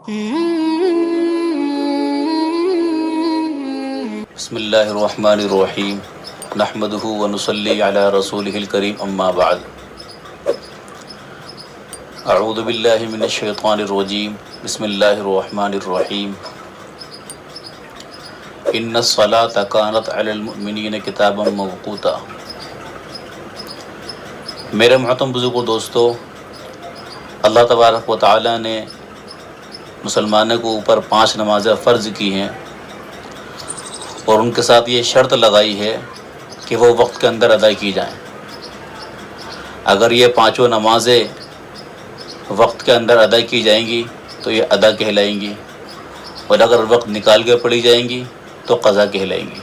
بسم اللہ الرحمن الرحیم نحمده ونصلی علی رسوله الکریم اما بعد اعوذ باللہ من الشیطان الرجیم بسم اللہ الرحمن الرحیم ان الصلاة کانت علی المؤمنین کتابا موقوتا۔ میرے محترم بزرگوں دوستو، اللہ تبارک و تعالی نے مسلمانوں کو اوپر 5 نمازیں فرض کی ہیں اور ان کے ساتھ یہ شرط لگائی ہے کہ وہ وقت کے اندر ادا کی جائیں۔ اگر یہ 5 نمازیں وقت کے اندر ادا کی جائیں گی تو یہ ادا کہلائیں گی، اور اگر وقت نکال کے پڑھی جائیں گی تو قضا کہلائیں گی۔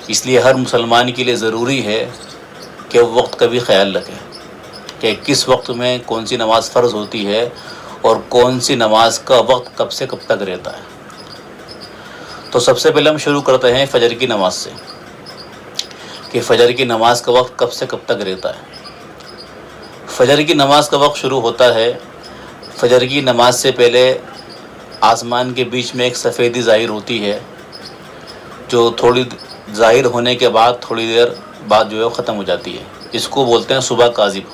اس لیے ہر مسلمان کے لیے ضروری ہے کہ وہ وقت کا بھی خیال رکھے کہ کس وقت میں کون سی نماز فرض ہوتی ہے اور کون سی نماز کا وقت کب سے کب تک رہتا ہے۔ تو سب سے پہلے ہم شروع کرتے ہیں فجر کی نماز سے کہ فجر کی نماز کا وقت کب سے کب تک رہتا ہے۔ فجر کی نماز کا وقت شروع ہوتا ہے، فجر کی نماز سے پہلے آسمان کے بیچ میں ایک سفیدی ظاہر ہوتی ہے جو تھوڑی ظاہر ہونے کے بعد تھوڑی دیر بعد جو ہے وہ ختم ہو جاتی ہے۔ اس کو بولتے ہیں صبح کاذب۔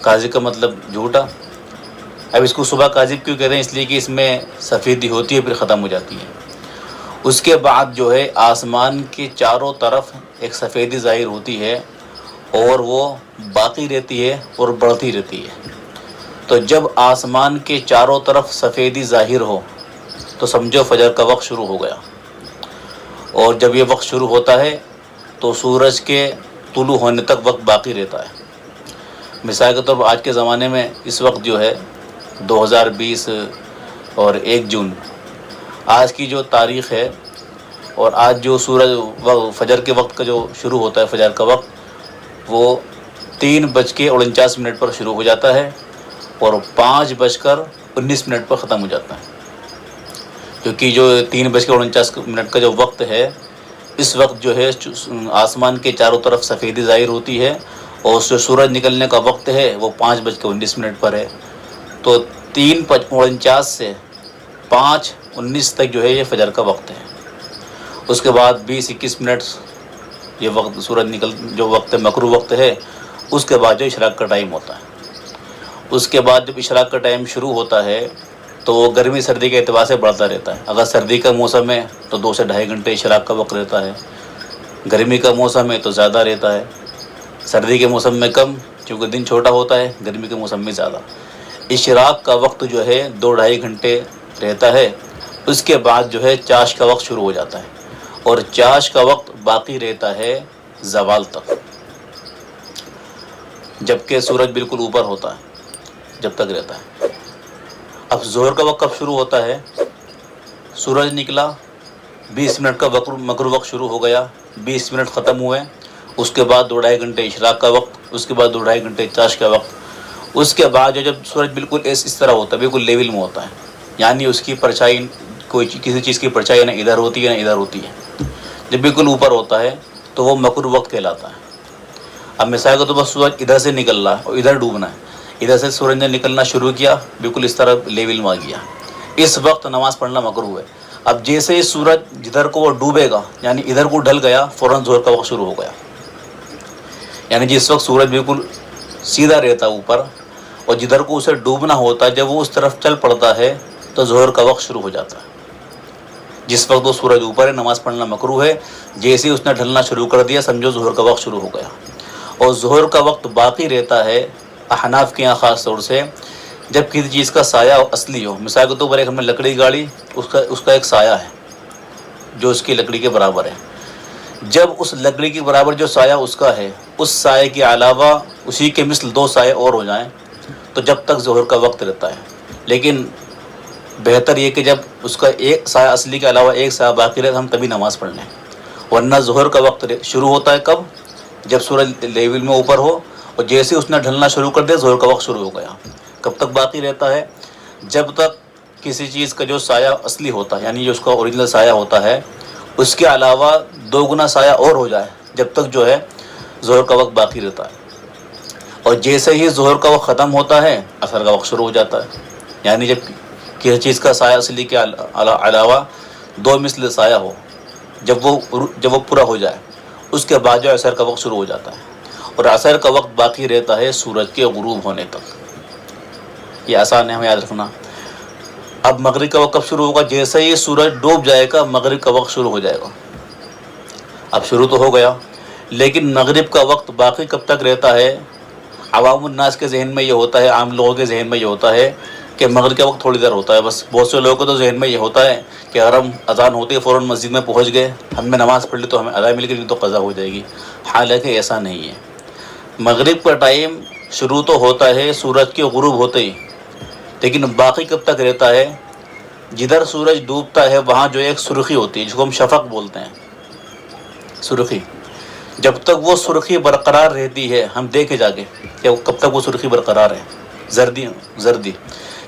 کاذب کا مطلب جھوٹا۔ اب اس کو صبح کاذب کیوں کہتے ہیں؟ اس لیے کہ اس میں سفیدی ہوتی ہے پھر ختم ہو جاتی ہے۔ اس کے بعد جو ہے آسمان کے چاروں طرف ایک سفیدی ظاہر ہوتی ہے اور وہ باقی رہتی ہے اور بڑھتی رہتی ہے۔ تو جب آسمان کے چاروں طرف سفیدی ظاہر ہو تو سمجھو فجر کا وقت شروع ہو گیا، اور جب یہ وقت شروع ہوتا ہے تو سورج کے طلوع ہونے تک وقت باقی رہتا ہے۔ مثال کے طور پر آج کے زمانے میں اس وقت جو ہے 2020 اور 1 جون آج کی جو تاریخ ہے، اور آج جو سورج فجر کے وقت کا جو شروع ہوتا ہے، فجر کا وقت وہ 3:49 پر شروع ہو جاتا ہے اور 5:19 پر ختم ہو جاتا ہے۔ کیونکہ جو 3:49 کا جو وقت ہے، اس وقت جو ہے آسمان کے چاروں طرف سفیدی ظاہر ہوتی ہے اور جو سورج نکلنے کا وقت ہے وہ 5:19 پر ہے۔ تو 3:49 سے 5:19 تک جو ہے یہ فجر کا وقت ہے۔ اس کے بعد 20-21 منٹ یہ وقت سورج جو وقت مکروہ وقت ہے، اس کے بعد جو اشراق کا ٹائم ہوتا ہے۔ اس کے بعد جب اشراق کا ٹائم شروع ہوتا ہے تو وہ گرمی سردی کے اعتبار سے بڑھتا رہتا ہے۔ اگر سردی کا موسم ہے تو 2 سے 2.5 گھنٹے اشراق کا وقت رہتا ہے، گرمی کا موسم ہے تو زیادہ رہتا ہے۔ سردی کے موسم میں کم، کیونکہ دن چھوٹا ہوتا ہے، گرمی کے موسم میں زیادہ۔ اشراق کا وقت جو ہے 2-2.5 گھنٹے رہتا ہے۔ اس کے بعد جو ہے چاش کا وقت شروع ہو جاتا ہے، اور چاش کا وقت باقی رہتا ہے زوال تک، جبکہ سورج بالکل اوپر ہوتا ہے جب تک رہتا ہے۔ اب ظہر کا وقت کب شروع ہوتا ہے؟ سورج نکلا، 20 منٹ کا مغرب وقت شروع ہو گیا، 20 منٹ ختم ہوئے، اس کے بعد 2-2.5 گھنٹے اشراق کا وقت، اس کے بعد 2-2.5 گھنٹے چاش کا وقت۔ اس کے بعد جب سورج بالکل اس طرح ہوتا ہے، بالکل لیول میں ہوتا ہے، یعنی اس کی پرچھائی کسی چیز کی پرچھائی نہ ادھر ہوتی ہے نہ ادھر ہوتی ہے، جب بالکل اوپر ہوتا ہے تو وہ مکروہ وقت کہلاتا ہے۔ اب مثال کے طور پر سورج ادھر سے نکل رہا ہے اور ادھر ڈوبنا ہے، ادھر سے سورج نے نکلنا شروع کیا، بالکل اس طرح لیول میں آ گیا، اس وقت نماز پڑھنا مکروہ ہے۔ اب جیسے ہی سورج جدھر کو وہ ڈوبے گا، یعنی ادھر کو ڈھل گیا، فوراً ظہر کا وقت شروع ہو گیا۔ یعنی جس وقت سورج بالکل سیدھا رہتا اوپر اور جدھر کو اسے ڈوبنا ہوتا ہے، جب وہ اس طرف چل پڑتا ہے تو ظہر کا وقت شروع ہو جاتا ہے۔ جس وقت وہ سورج اوپر ہے نماز پڑھنا مکروہ ہے، جیسے ہی اس نے ڈھلنا شروع کر دیا سمجھو ظہر کا وقت شروع ہو گیا۔ اور ظہر کا وقت باقی رہتا ہے احناف کے یہاں خاص طور سے جب کسی چیز کا سایہ اصلی ہو۔ مثال کے طور پر ایک ہم نے لکڑی کی گاڑی، اس کا ایک سایہ ہے جو اس کی لکڑی کے برابر ہے۔ جب اس لکڑی کے برابر جو سایہ اس کا ہے، اس سایہ کے علاوہ اسی کے مثل 2 سائے اور ہو جائیں تو جب تک ظہر کا وقت رہتا ہے۔ لیکن بہتر یہ کہ جب اس کا ایک سایہ اصلی کے علاوہ ایک سایہ باقی رہے تو ہم تبھی نماز پڑھ لیں، ورنہ ظہر کا وقت شروع ہوتا ہے کب؟ جب سورج لیول میں اوپر ہو، اور جیسے اس نے ڈھلنا شروع کر دیا ظہر کا وقت شروع ہو گیا۔ کب تک باقی رہتا ہے؟ جب تک کسی چیز کا جو سایہ اصلی ہوتا ہے، یعنی جو اس کا اوریجنل سایہ ہوتا ہے، اس کے علاوہ 2 گنا سایہ اور ہو جائے، جب تک جو ہے ظہر کا وقت باقی رہتا ہے۔ اور جیسے ہی ظہر کا وقت ختم ہوتا ہے عصر کا وقت شروع ہو جاتا ہے۔ یعنی جب کسی چیز کا سایہ اصلی کے علاوہ 2 مثل سایہ ہو، جب وہ پورا ہو جائے اس کے بعد جو عصر کا وقت شروع ہو جاتا ہے، اور عصر کا وقت باقی رہتا ہے سورج کے غروب ہونے تک۔ یہ آسان ہے ہمیں یاد رکھنا۔ اب مغرب کا وقت کب شروع ہوگا؟ جیسے ہی سورج ڈوب جائے گا مغرب کا وقت شروع ہو جائے گا۔ اب شروع تو ہو گیا، لیکن مغرب کا وقت باقی کب تک رہتا ہے؟ عوام الناس کے ذہن میں یہ ہوتا ہے، عام لوگوں کے ذہن میں یہ ہوتا ہے کہ مغرب کا وقت تھوڑی دیر ہوتا ہے بس۔ بہت سے لوگوں کو تو ذہن میں یہ ہوتا ہے کہ اگر ہم اذان ہوتی ہے فوراً مسجد میں پہنچ گئے، ہم نے نماز پڑھ لی تو ہمیں ادا مل گئی، نہیں تو قضا ہو جائے گی۔ حالانکہ ایسا نہیں ہے۔ مغرب کا ٹائم شروع تو ہوتا ہے سورج کے غروب ہوتے ہی، لیکن باقی کب تک رہتا ہے؟ جدھر سورج ڈوبتا ہے وہاں جو ایک سرخی ہوتی ہے جس کو ہم شفق بولتے ہیں، سرخی، جب تک وہ سرخی برقرار رہتی ہے، ہم دیکھے جا کے کہ کب تک وہ سرخی برقرار ہے، زردی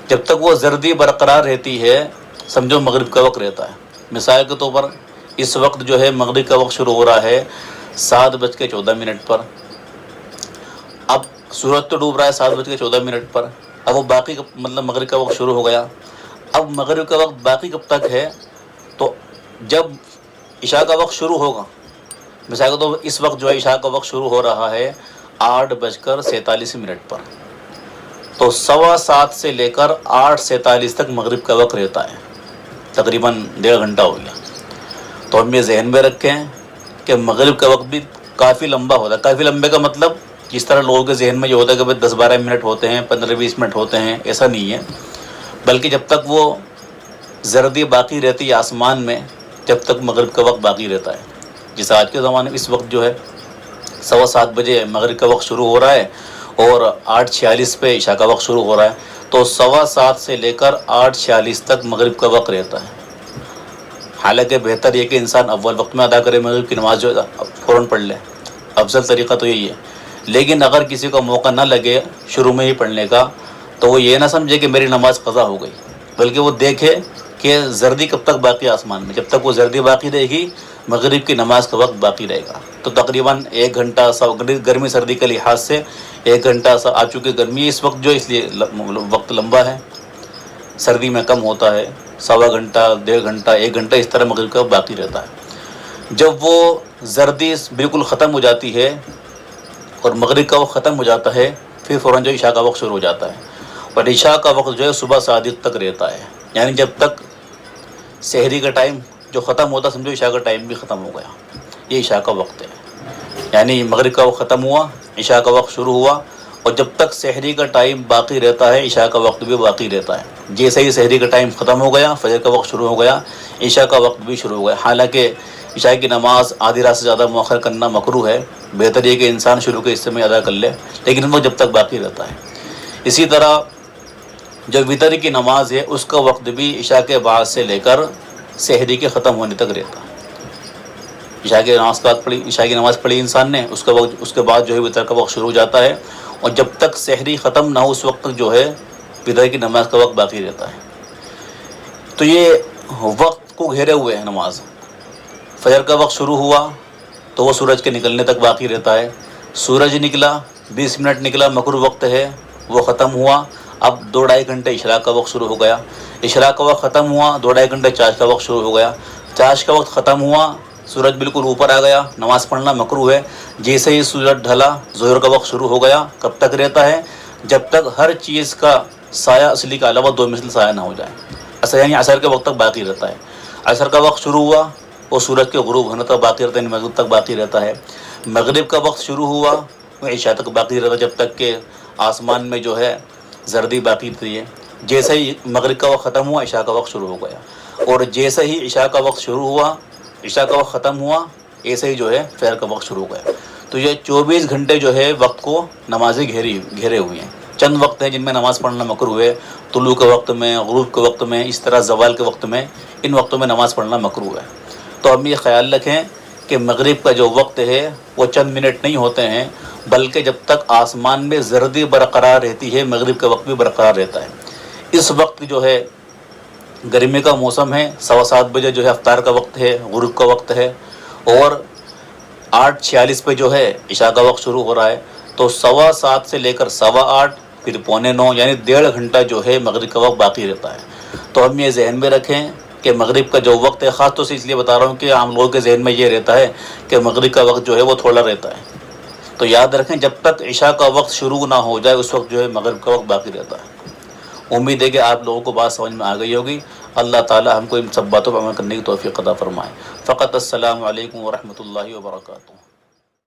جب تک وہ زردی برقرار رہتی ہے سمجھو مغرب کا وقت رہتا ہے۔ مثال کے طور پر اس وقت جو ہے مغرب کا وقت شروع ہو رہا ہے 7:14 پر۔ اب سورج تو ڈوب رہا ہے 7:14 پر، اب وہ باقی مطلب مغرب کا وقت شروع ہو گیا۔ اب مغرب کا وقت باقی کب تک ہے؟ تو جب عشاء کا وقت شروع ہوگا، مثال تو اس وقت جو ہے عشاء کا وقت شروع ہو رہا ہے 8:47 پر، تو 7:15 سے لے کر 8:47 تک مغرب کا وقت رہتا ہے، تقریباً 1.5 گھنٹہ ہو گیا۔ تو ہم یہ ذہن میں رکھیں کہ مغرب کا وقت بھی کافی لمبا ہوتا ہے۔ کافی لمبے کا مطلب جس طرح لوگوں کے ذہن میں یہ ہوتا ہے کہ بھائی 10-12 منٹ ہوتے ہیں، 15-20 منٹ ہوتے ہیں، ایسا نہیں ہے، بلکہ جب تک وہ زردی باقی رہتی ہے آسمان میں جب تک مغرب کا وقت باقی رہتا ہے۔ جس آج کے زمانے میں اس وقت جو ہے 7:15 بجے مغرب کا وقت شروع ہو رہا ہے اور 8:46 پہ عشاء کا وقت شروع ہو رہا ہے، تو 7:15 سے لے کر 8:46 تک مغرب کا وقت رہتا ہے۔ حالانکہ بہتر یہ کہ انسان اول وقت میں ادا کرے مغرب کی نماز، جو فوراً پڑھ لے، افضل طریقہ تو یہی ہے۔ لیکن اگر کسی کو موقع نہ لگے شروع میں ہی پڑھنے کا تو وہ یہ نہ سمجھے کہ میری نماز قضا ہو گئی، بلکہ وہ دیکھے کہ زردی کب تک باقی آسمان میں، جب تک وہ زردی باقی رہے گی مغرب کی نماز کا وقت باقی رہے گا۔ تو تقریباً 1 گھنٹہ گرمی سردی کے لحاظ سے 1 گھنٹہ آ چکی گرمی اس وقت جو، اس لیے وقت لمبا ہے، سردی میں کم ہوتا ہے، 1.25 گھنٹہ 1.5 گھنٹہ 1 گھنٹہ اس طرح مغرب کا باقی رہتا ہے۔ جب وہ زردی بالکل ختم ہو جاتی ہے اور مغرب کا وقت ختم ہو جاتا ہے پھر فوراً جو عشاء کا وقت شروع ہو جاتا ہے، اور عشاء کا وقت جو ہے صبح صادق تک رہتا ہے، یعنی جب تک سحری کا ٹائم جو ختم ہوتا سمجھو عشاء کا ٹائم بھی ختم ہو گیا، یہ عشاء کا وقت ہے۔ یعنی مغرب کا وقت ختم ہوا، عشاء کا وقت شروع ہوا، اور جب تک سحری کا ٹائم باقی رہتا ہے عشاء کا وقت بھی باقی رہتا ہے۔ جیسے ہی سحری کا ٹائم ختم ہو گیا فجر کا وقت شروع ہو گیا، عشاء کا وقت بھی شروع ہو گیا۔ حالانکہ عشاء کی نماز آدھی رات سے زیادہ مؤخر کرنا مکروہ ہے، بہتر یہ کہ انسان شروع کے حصے میں ادا کر لے، لیکن وہ جب تک باقی رہتا ہے۔ اسی طرح جو وتر کی نماز ہے اس کا وقت بھی عشاء کے بعد سے لے کر سحری کے ختم ہونے تک رہتا ہے۔ عشاء کی نماز پڑھی انسان نے، اس کے بعد جو ہے وتر کا وقت شروع ہو جاتا ہے، اور جب تک سحری ختم نہ ہو اس وقت تک جو ہے وتر کی نماز کا وقت باقی رہتا ہے۔ تو یہ وقت کو گھیرے ہوئے ہے نماز۔ فجر کا وقت شروع ہوا تو وہ سورج کے نکلنے تک باقی رہتا ہے، سورج نکلا 20 منٹ نکلا مکروہ وقت ہے وہ ختم ہوا، اب 2-2.5 گھنٹے اشراق کا وقت شروع ہو گیا، اشراق کا وقت ختم ہوا 2-2.5 گھنٹے چاش کا وقت شروع ہو گیا، چاش کا وقت ختم ہوا سورج بالکل اوپر آ گیا، نماز پڑھنا مکروہ ہے۔ جیسے ہی سورج ڈھلا ظہر کا وقت شروع ہو گیا، کب تک رہتا ہے؟ جب تک ہر چیز کا سایہ اصلی کا علاوہ 2 مثل سایہ نہ ہو جائے، یعنی عصر کے وقت تک باقی رہتا ہے۔ عصر کا وقت شروع ہوا وہ سورج کے غروب ہونے تک باقی رہتا ہے، مغرب تک باقی رہتا ہے۔ مغرب کا وقت شروع ہوا وہ عشاء تک باقی رہتا ہے، جب تک کہ آسمان میں جو ہے زردی باقی رہتی ہے۔ جیسے ہی مغرب کا وقت ختم ہوا عشاء کا وقت شروع ہو گیا، اور جیسے ہی عشاء کا وقت شروع ہوا عشاء کا وقت ختم ہوا ایسے ہی جو ہے فجر کا وقت شروع ہو گیا۔ تو یہ 24 گھنٹے جو ہے وقت کو نمازیں گھیرے ہوئے ہیں۔ چند وقت ہیں جن میں نماز پڑھنا مکروہ ہے، طلوع کے وقت میں، غروب کے وقت میں، اس طرح زوال کے وقت میں، ان وقتوں میں نماز پڑھنا مکروہ ہے۔ تو ہم یہ خیال رکھیں کہ مغرب کا جو وقت ہے وہ چند منٹ نہیں ہوتے ہیں، بلکہ جب تک آسمان میں زردی برقرار رہتی ہے مغرب کا وقت بھی برقرار رہتا ہے۔ اس وقت جو ہے گرمی کا موسم ہے، 7:15 بجے جو ہے افطار کا وقت ہے، غروب کا وقت ہے، اور 8:46 پہ جو ہے عشاء کا وقت شروع ہو رہا ہے۔ تو 7:15 سے لے کر 8:15 پھر 8:45 یعنی 1.5 گھنٹہ جو ہے مغرب کا وقت باقی رہتا ہے. تو ہم یہ ذہن میں رکھیں کہ مغرب کا جو وقت ہے، خاص طور سے اس لیے بتا رہا ہوں کہ عام لوگوں کے ذہن میں یہ رہتا ہے کہ مغرب کا وقت جو ہے وہ تھوڑا رہتا ہے. تو یاد رکھیں جب تک عشاء کا وقت شروع نہ ہو جائے اس وقت جو ہے مغرب کا وقت باقی رہتا ہے. امید ہے کہ آپ لوگوں کو بات سمجھ میں آ گئی ہوگی. اللہ تعالی ہم کو ان سب باتوں پر عمل کرنے کی توفیق عطا فرمائے. فقط السلام علیکم ورحمۃ اللہ وبرکاتہ.